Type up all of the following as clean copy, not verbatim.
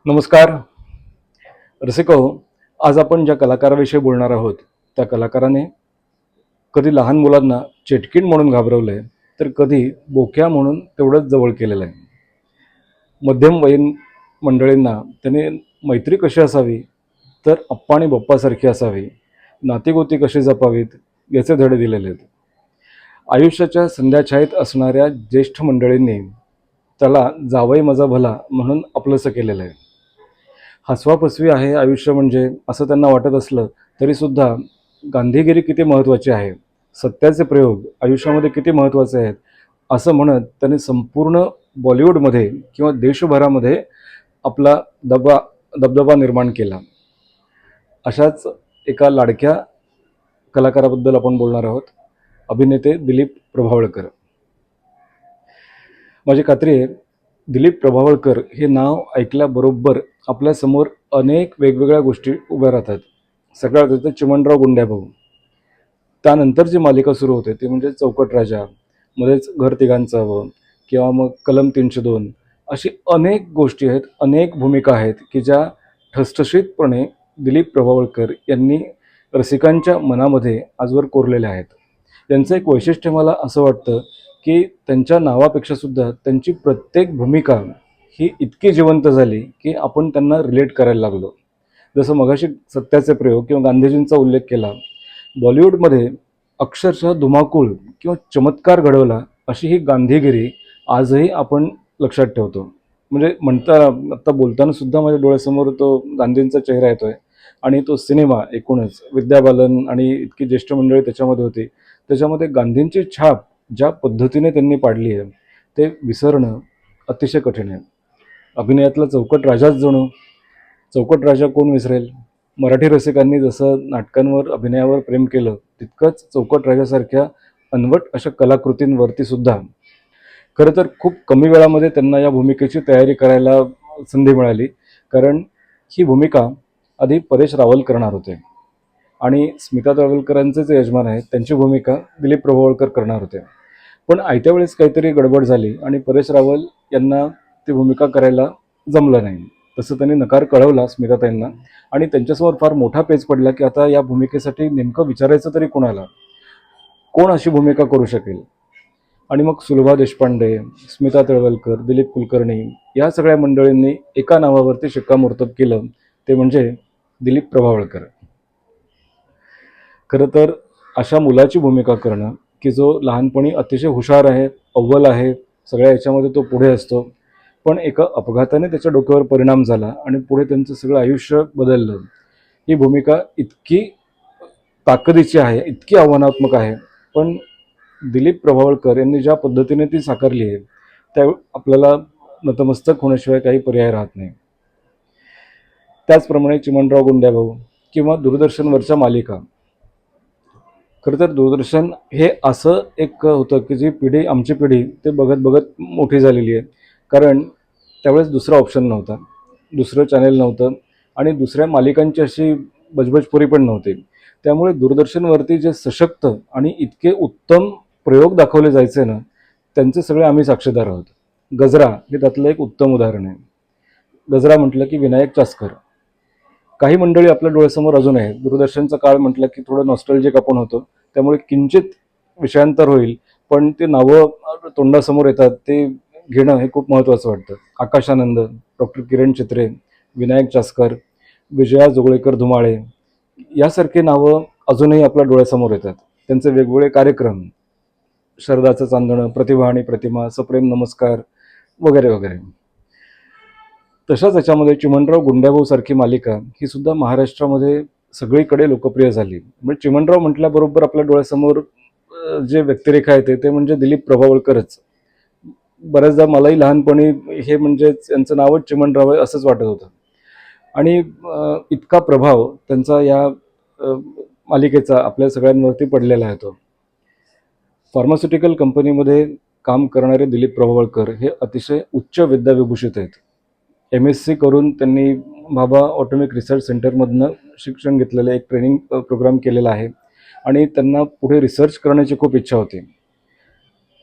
नमस्कार रसिको. आज आपण ज्या कलाकाराविषयी बोलणार आहोत त्या कलाकाराने कधी लहान मुलांना चेटकीण म्हणून घाबरवलंय, तर कधी बोक्या म्हणून तेवढंच जवळ केलेलं आहे. मध्यमवयीन मंडळींना त्याने मैत्री कशी असावी, तर आप्पा आणि बाप्पासारखी असावी, नातीगोती कशी जपावीत याचे धडे दिलेले आहेत. आयुष्याच्या संध्याछायेत असणाऱ्या ज्येष्ठ मंडळींनी त्याला जावई माझा भला म्हणून आपलंसं केलेलं आहे. हसवापसवी आहे आयुष्य म्हणजे असं त्यांना वाटत असलं तरीसुद्धा गांधीगिरी किती महत्त्वाची आहे, सत्याचे प्रयोग आयुष्यामध्ये किती महत्त्वाचे आहेत असं म्हणत त्यांनी संपूर्ण बॉलिवूडमध्ये किंवा देशभरामध्ये आपला दबदबा निर्माण केला. अशाच एका लाडक्या कलाकाराबद्दल आपण बोलणार आहोत, अभिनेते दिलीप प्रभावळकर. माझी खात्री आहे दिलीप प्रभावळकर हे नाव ऐकल्याबरोबर आपल्यासमोर अनेक वेगवेगळ्या गोष्टी उभ्या राहतात. सगळ्यात होतं चिमणराव गुंड्याभाऊ. त्यानंतर जी मालिका सुरू होते ती म्हणजे चौकट राजा, मध्येच घर तिघांचावं किंवा मग कलम 302, अशी अनेक गोष्टी आहेत, अनेक भूमिका आहेत की ज्या ठसठशीतपणे दिलीप प्रभावळकर यांनी रसिकांच्या मनामध्ये आजवर कोरलेल्या आहेत. यांचं एक वैशिष्ट्य मला असं वाटतं की त्यांच्या नावापेक्षासुद्धा त्यांची प्रत्येक भूमिका ही इतकी जिवंत झाली की आपण त्यांना रिलेट करायला लागलो. जसं मगाशी सत्याचे प्रयोग किंवा गांधीजींचा उल्लेख केला, बॉलिवूडमध्ये अक्षरशः धुमाकूळ किंवा चमत्कार घडवला अशी ही गांधीगिरी आजही आपण लक्षात ठेवतो. म्हणजे आत्ता बोलताना सुद्धा माझ्या डोळ्यासमोर तो गांधींचा चेहरा येतोय आणि तो सिनेमा एकूणच विद्या बालन आणि इतकी ज्येष्ठ मंडळी त्याच्यामध्ये होती. त्याच्यामध्ये गांधींची छाप ज्या पद्धतीने त्यांनी पाडली आहे ते विसरणं अतिशय कठीण आहे. अभिनयातला चौकट राजाच जणू. चौकट राजा कोण विसरेल. मराठी रसिकांनी जसं नाटकांवर अभिनयावर प्रेम केलं तितकंच चौकट राजासारख्या अनवट अशा कलाकृतींवरती सुद्धा. खरं तर खूप कमी वेळामध्ये त्यांना या भूमिकेची तयारी करायला संधी मिळाली, कारण ही भूमिका आधी परेश रावल करणार होते आणि स्मिता तळवलकरांचे जे यजमान आहेत त्यांची भूमिका दिलीप प्रभावळकर करणार होते. पण आयत्या वेळेस काहीतरी गडबड झाली आणि परेश रावल यांना ती भूमिका करायला जमलं नाही. तसं त्यांनी नकार कळवला स्मिताताईंना आणि त्यांच्यासमोर फार मोठा पेच पडला की आता या भूमिकेसाठी नेमकं विचारायचं तरी कोणाला, कोण अशी भूमिका करू शकेल. आणि मग सुलभा देशपांडे, स्मिता तळवलकर, दिलीप कुलकर्णी या सगळ्या मंडळींनी एका नावावरती शिक्कामोर्तब केलं, ते म्हणजे दिलीप प्रभावळकर. खरं तर अशा मुलाची भूमिका करणं की जो लहानपणी अतिशय हुशार आहे, अव्वल आहे, सगळ्या याच्यामध्ये तो पुढे असतो, पण एका अपघाताने त्याच्या डोक्यावर परिणाम झाला आणि पुढे त्यांचं सगळं आयुष्य बदललं. ही भूमिका इतकी ताकदीची आहे, इतकी आव्हानात्मक आहे, पण दिलीप प्रभावळकर यांनी ज्या पद्धतीने ती साकारली आहे त्या आपल्याला नतमस्तक होण्याशिवाय काही पर्याय राहत नाही. त्याचप्रमाणे चिमणराव गुंड्याभाऊ किंवा दूरदर्शनवरच्या मालिका. खरं तर दूरदर्शन हे असं एक होतं की जी पिढी, आमची पिढी ते बघत बघत मोठी झालेली आहे, कारण त्यावेळेस दुसरा ऑप्शन नव्हता, दुसरं चॅनेल नव्हतं आणि दुसऱ्या मालिकांची अशी बजबजपुरी पण नव्हती. त्यामुळे दूरदर्शनवरती जे सशक्त आणि इतके उत्तम प्रयोग दाखवले जायचे ना, त्यांचे सगळे आम्ही साक्षीदार आहोत. गजरा हे त्यातलं एक उत्तम उदाहरण आहे. गजरा म्हटलं की विनायक चास्कर. काही मंडळी आपल्या डोळ्यासमोर अजून आहे. दूरदर्शनचा काळ म्हटलं की थोडं नॉस्टॅल्जिक आपण होतो, त्यामुळे किंचित विषयांतर होईल, पण ते नावं तोंडासमोर येतात ते घेणं हे खूप महत्त्वाचं वाटतं. आकाशानंद, डॉक्टर किरण चित्रे, विनायक चास्कर, विजया जोगळेकर धुमाळे यासारखे नावं अजूनही आपल्या डोळ्यासमोर येतात. त्यांचे वेगवेगळे कार्यक्रम, शरदाचं चांदणं, प्रतिभा आणि प्रतिमा, सप्रेम नमस्कार वगैरे वगैरे. तशाच याच्यामध्ये चिमणराव गुंड्याभाऊ सारखी मालिका ही सुद्धा महाराष्ट्रामध्ये सगळीकडे लोकप्रिय झाली. म्हणजे चिमणराव म्हटल्याबरोबर आपल्या डोळ्यासमोर जे व्यक्तिरेखा येते ते म्हणजे दिलीप प्रभावळकरच. बऱ्याचदा मलाही लहानपणी हे म्हणजे यांचं नावच चिमणराव आहे असंच वाटत होतं. आणि इतका प्रभाव त्यांचा या मालिकेचा आपल्या सगळ्यांवरती पडलेला आहे. तो फार्मास्युटिकल कंपनीमध्ये काम करणारे दिलीप प्रभावळकर हे अतिशय उच्च विद्याविभूषित आहेत. MSc करून त्यांनी भाभा ऑटोमिक रिसर्च सेंटरमधनं शिक्षण घेतलेलं, एक ट्रेनिंग प्रोग्राम केलेला आहे आणि त्यांना पुढे रिसर्च करण्याची खूप इच्छा होती.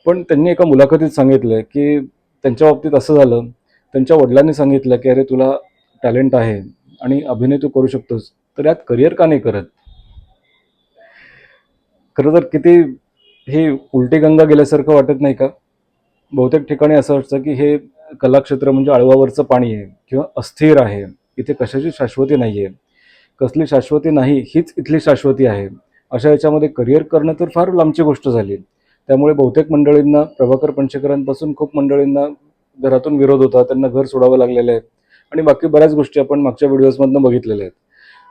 पण त्यांनी एका मुलाखतीत सांगितलं की त्यांच्या बाबतीत असं झालं, त्यांच्या वडिलांनी सांगितलं की अरे तुला टॅलेंट आहे आणि अभिनय तू करू शकतोस, तर यात करिअर का नाही करत? खरं तर किती हे उलटी गंगा गेल्यासारखं वाटत नाही का? बहुतेक ठिकाणी असं असतं की हे कलाक्षेत्र म्हणजे अळवावरचं पाणी आहे किंवा अस्थिर आहे. इथे कशाची शाश्वती नाही आहे. कसली शाश्वती नाही, हीच इथली शाश्वती आहे. अशा याच्यामध्ये करिअर करणं तर फार लांबची गोष्ट झाली. त्यामुळे बहुतेक मंडळींना प्रभाकर पणशीकरांपासून खूप मंडळींना घरातून विरोध होता. त्यांना घर सोडावं लागलेलं आहे आणि बाकी बऱ्याच गोष्टी आपण मागच्या व्हिडिओजमधनं बघितलेल्या आहेत.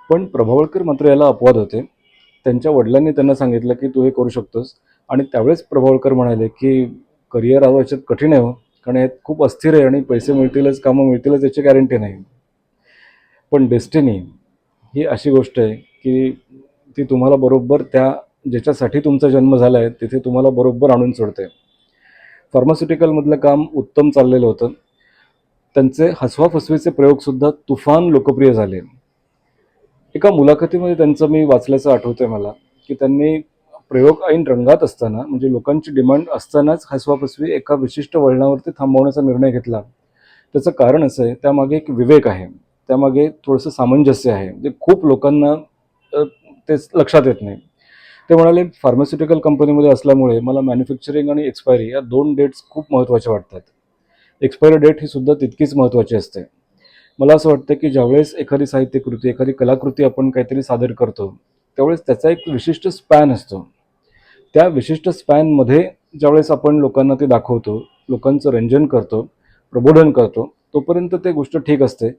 पण प्रभावळकर मात्र याला अपवाद होते. त्यांच्या वडिलांनी त्यांना सांगितलं की तू हे करू शकतोस आणि त्यावेळेस प्रभावळकर म्हणाले की करिअर हवं याच्यात कठीण आहे हो, कारण यात खूप अस्थिर आहे आणि पैसे मिळतीलच, कामं मिळतीलच याची गॅरंटी नाही. पण डेस्टिनी ही अशी गोष्ट आहे की ती तुम्हाला बरोबर त्या ज्याच्यासाठी तुमचा जन्म झाला आहे तिथे तुम्हाला बरोबर आणून सोडते. फार्मास्युटिकलमधलं काम उत्तम चाललेलं होतं. त्यांचे हसवा-फसवीचे प्रयोगसुद्धा तुफान लोकप्रिय झाले. एका मुलाखतीमध्ये त्यांचं मी वाचल्याचं आठवतंय मला, की त्यांनी प्रयोग ऐन रंगात असताना म्हणजे लोकांची डिमांड असतानाच हसवा-फसवी एका विशिष्ट वळणावरती थांबवण्याचा निर्णय घेतला. त्याचं कारण असं आहे, त्यामागे एक विवेक आहे. त्यामागे थोडंसं सामंजस्य आहे. जे खूप लोकांना ते लक्षात येत नाही. ते म्हणाले, फार्मास्युटिकल कंपनीमध्ये असल्यामुळे मला मॅन्युफॅक्चरिंग आणि एक्सपायरी या 2 डेट्स खूप महत्त्वाच्या वाटतात. एक्सपायरी डेट ही सुद्धा तितकीच महत्त्वाची असते. मला असं वाटतं की ज्यावेळेस एखादी साहित्यकृती, एखादी कलाकृती आपण काहीतरी सादर करतो, त्यावेळेस त्याचा एक विशिष्ट स्पॅन असतो. त्या विशिष्ट स्पॅनमध्ये ज्यावेळेस आपण लोकांना ते दाखवतो, लोकांचं रंजन करतो, प्रबोधन करतो, तोपर्यंत ते गोष्ट ठीक असते.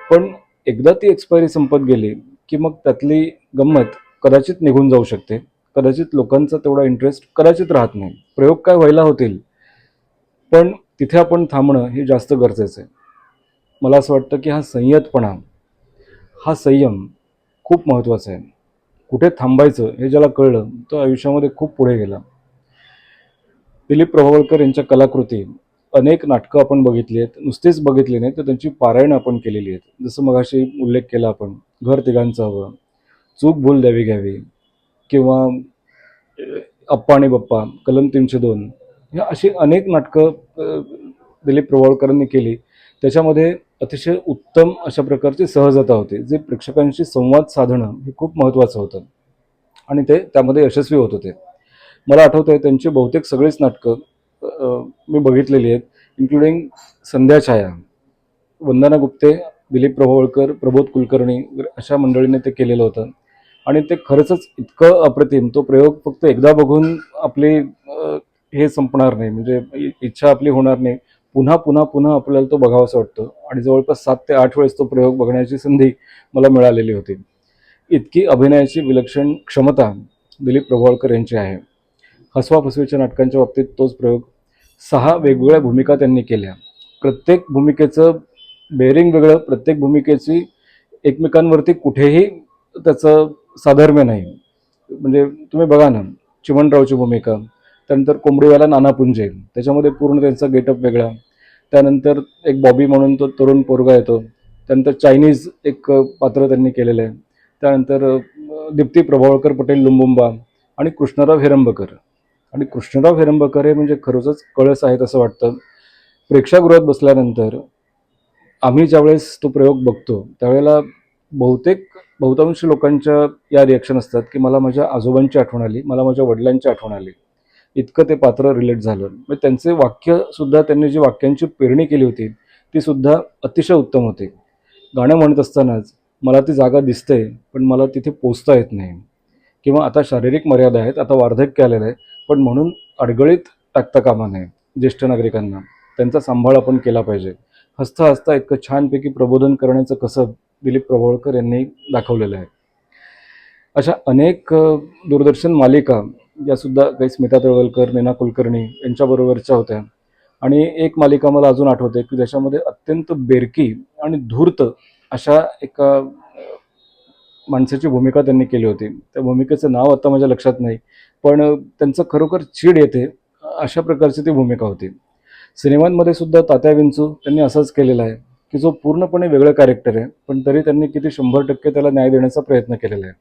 पण एकदा ती एक्सपायरी संपत गेली, की मग त्यातली गंमत कदाचित निघून जाऊ शकते. कदाचित लोकांचा तेवढा इंटरेस्ट कदाचित राहत नाही. प्रयोग काय व्हायला होतील, पण तिथे आपण थांबणं हे जास्त गरजेचं आहे. मला असं वाटतं की हा संयतपणा, हा संयम खूप महत्त्वाचा आहे. कुठे थांबायचं हे ज्याला कळलं तो आयुष्यामध्ये खूप पुढे गेला. दिलीप प्रभावळकर यांच्या कलाकृती अनेक नाटकं आपण बघितली आहेत. नुसतीच बघितली नाही तर त्यांची पारायणं आपण केलेली आहेत. जसं मगाशी उल्लेख केला आपण, घर तिघांचं हवं, चूक भूल द्यावी घ्यावी किंवा अप्पा आणि बप्पा, कलम 302 ह्या अशी अनेक नाटकं दिलीप प्रभावळकरांनी केली. त्याच्यामध्ये अतिशय उत्तम अशा प्रकारची सहजता होती. जे प्रेक्षकांशी संवाद साधणं हे खूप महत्त्वाचं होतं आणि ते त्यामध्ये यशस्वी होत होते. मला आठवतंय त्यांची बहुतेक सगळीच नाटकं मी बघितलेली आहेत, इन्क्लुडिंग संध्याछाया, वंदना गुप्ते, दिलीप प्रभावळकर, प्रबोध कुलकर्णी अशा मंडळींनी ते केलेलं होतं आणि ते खरंच इतकं अप्रतिम. तो प्रयोग फक्त एकदा बघून आपली हे संपणार नाही, म्हणजे इच्छा आपली होणार नाही. पुन्हा पुन्हा पुन्हा आपल्याला तो बघावासा वाटतो आणि जवळपास 7 ते 8 वेळेस तो प्रयोग बघण्याची संधी मला मिळालेली होती. इतकी अभिनयाची विलक्षण क्षमता दिलीप प्रभावळकर यांची आहे. हसवा-फसवीच्या नाटकांच्या बाबतीत तोच प्रयोग. 6 वेगवेगळ्या भूमिका त्यांनी केल्या. प्रत्येक भूमिकेचं बेअरिंग वेगळं, प्रत्येक भूमिकेची एकमेकांवरती कुठेही त्याचं साधर्म्य नाही. म्हणजे तुम्ही बघा ना, चिमणरावची भूमिका, त्यानंतर कोंबडीवाला नाना पुंजे, त्याच्यामध्ये पूर्ण त्यांचा गेटअप वेगळा. त्यानंतर एक बॉबी म्हणून तो तरुण पोरगा येतो. त्यानंतर चायनीज एक पात्र त्यांनी केलेलं आहे. त्यानंतर दीप्ती प्रभावळकर पटेल लुंबुंबा आणि कृष्णराव हेरंबकर. आणि कृष्णराव हेरंबकर हे म्हणजे खरोखरच कळस आहेत असं वाटतं. प्रेक्षागृहात बसल्यानंतर आम्ही ज्यावेळेस तो प्रयोग बघतो त्यावेळेला बहुतांश लोकांच्या या रिॲक्शन असतात की मला माझ्या आजोबांची आठवण आली, मला माझ्या वडिलांची आठवण आली. इतकं ते पात्र रिलेट झालं. मग त्यांचे वाक्यसुद्धा, त्यांनी जी वाक्यांची पेरणी केली होती ती सुद्धा अतिशय उत्तम होती. गाणं म्हणत असतानाच मला ती जागा दिसते पण मला तिथे पोचता येत नाही, किंवा आता शारीरिक मर्यादा आहेत, आता वार्धक्य आलेलं आहे, पण म्हणून अडगळीत टाकता कामा नये ज्येष्ठ नागरिकांना. त्यांचा सांभाळ आपण केला पाहिजे. हसता हसता इतकं छानपैकी प्रबोधन करण्याचं कसब दिलीप प्रभावळकर यांनी दाखवलेलं आहे. अशा अनेक दूरदर्शन मालिका यासुद्धा काही स्मिता तळवलकर, नीना कुलकर्णी यांच्याबरोबरच्या होत्या. आणि एक मालिका मला अजून आठवते की ज्याच्यामध्ये अत्यंत बेरकी आणि धूर्त अशा एका माणसाची भूमिका त्यांनी केली होती. त्या भूमिकेचं नाव आता माझ्या लक्षात नाही, पण त्यांचं खरोखर चीड येते अशा प्रकारची ती भूमिका होती. सिनेमांमध्ये सुद्धा तात्या विंचू त्यांनी असंच केलेलं आहे की जो पूर्णपणे वेगळं कॅरेक्टर आहे, पण तरी त्यांनी किती 100% त्याला न्याय देण्याचा प्रयत्न केलेला आहे.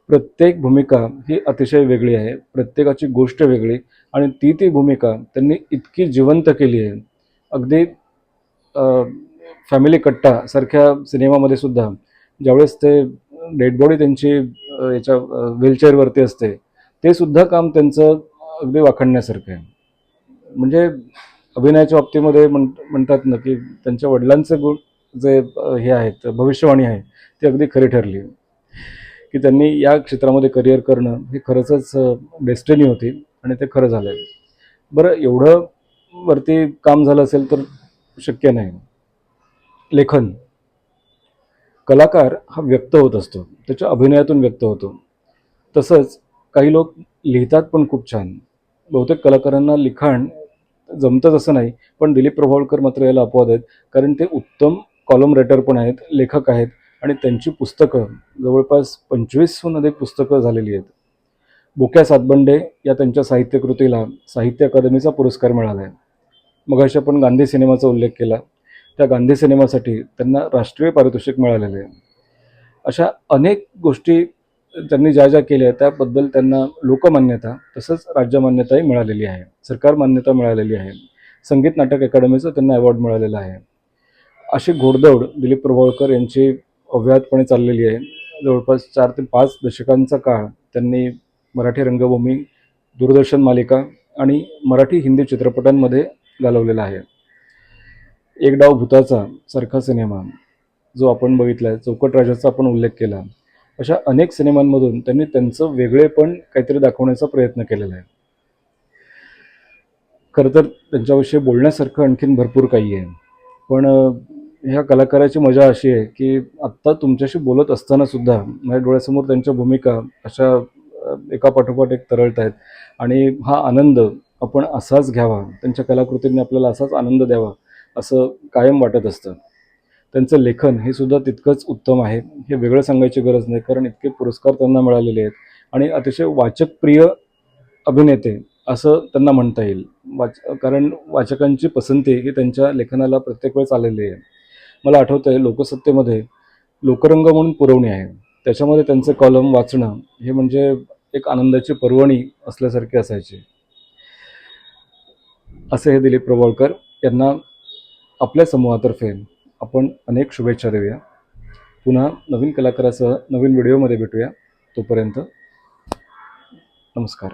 प्रत्येक भूमिका ही अतिशय वेगळी आहे, प्रत्येकाची गोष्ट वेगळी आणि ती भूमिका त्यांनी इतकी जिवंत केली आहे. अगदी फॅमिली कट्टा सारख्या सिनेमामध्ये सुद्धा ज्यावेळेस ते डेड बॉडी त्यांची याच्या व्हीलचेअरवरती असते, ते सुद्धा काम त्यांचं अगदी वाखाणण्यासारखं आहे. म्हणजे अभिनयाच्या बाबतीमध्ये म्हणतात ना, की त्यांच्या वडिलांचे गुण जे हे आहेत, भविष्यवाणी आहे, ती अगदी खरी ठरली, की त्यांनी या क्षेत्रामध्ये करिअर करणं ही खरंच डेस्टिनी होती आणि ते खरं झालं आहे. बरं, एवढं वरती काम झालं असेल तर शक्य नाही. लेखन, कलाकार हा व्यक्त होत असतो, त्याच्या अभिनयातून व्यक्त होतो. तसंच काही लोक लिहितात पण खूप छान. बहुतेक कलाकारांना लिखाण जमतंच असं नाही, पण दिलीप प्रभावळकर मात्र याला अपवाद आहेत. कारण ते उत्तम कॉलम रायटर पण आहेत, लेखक आहेत आणि त्यांची पुस्तकं जवळपास 25हून अधिक पुस्तकं झालेली आहेत. बुक्या सातबंडे या त्यांच्या साहित्यकृतीला साहित्य अकादमीचा पुरस्कार मिळाला आहे. मगाशी आपण गांधी सिनेमाचा उल्लेख केला. त्या गांधी सिनेमासाठी त्यांना राष्ट्रीय पारितोषिक मिळालेलं आहे. अशा अनेक गोष्टी त्यांनी ज्या ज्या केल्या त्याबद्दल त्यांना लोकमान्यता तसंच राज्यमान्यताही मिळालेली आहे, सरकार मान्यता मिळालेली आहे. संगीत नाटक अकादमीचा त्यांना अवॉर्ड मिळालेला आहे. अशी घोडदौड दिलीप प्रभावळकर यांची अव्याहतपणे चाललेली आहे. जवळपास 4 ते 5 दशकांचा काळ त्यांनी मराठी रंगभूमी, दूरदर्शन मालिका आणि मराठी हिंदी चित्रपटांमध्ये घालवलेला आहे. एक डाव भुताचा सारखा सिनेमा जो आपण बघितला आहे, चौकट राजाचा आपण उल्लेख केला, अशा अनेक सिनेमांमधून त्यांनी त्यांचं वेगळेपण काहीतरी दाखवण्याचा प्रयत्न केलेला आहे. खरं तर त्यांच्याविषयी बोलण्यासारखं आणखीन भरपूर काही आहे, पण ह्या कलाकाराची मजा अशी आहे की आत्ता तुमच्याशी बोलत असतानासुद्धा माझ्या डोळ्यासमोर त्यांच्या भूमिका अशा एकापाठोपाठ एक तरळत आहेत आणि हा आनंद आपण असाच घ्यावा, त्यांच्या कलाकृतींनी आपल्याला असाच आनंद द्यावा असं कायम वाटत असतं. त्यांचं लेखन हे सुद्धा तितकंच उत्तम आहे. हे वेगळं सांगायची गरज नाही, कारण इतके पुरस्कार त्यांना मिळालेले आहेत आणि अतिशय वाचकप्रिय अभिनेते असं त्यांना म्हणता येईल. कारण वाचकांची पसंती ही त्यांच्या लेखनाला प्रत्येक वेळेस आलेली आहे. मला आठवतंय लोकसत्तेमध्ये लोकरंग म्हणून पुरवणी आहे. त्याच्यामध्ये त्यांचे कॉलम वाचणं हे म्हणजे एक आनंदाची पर्वणी असल्यासारखे असायचे. असे हे दिलीप प्रभावळकर यांना आपल्या समूहातर्फे आपण अनेक शुभेच्छा देऊया. पुन्हा नवीन कलाकारासह नवीन व्हिडिओमध्ये भेटूया. तोपर्यंत नमस्कार.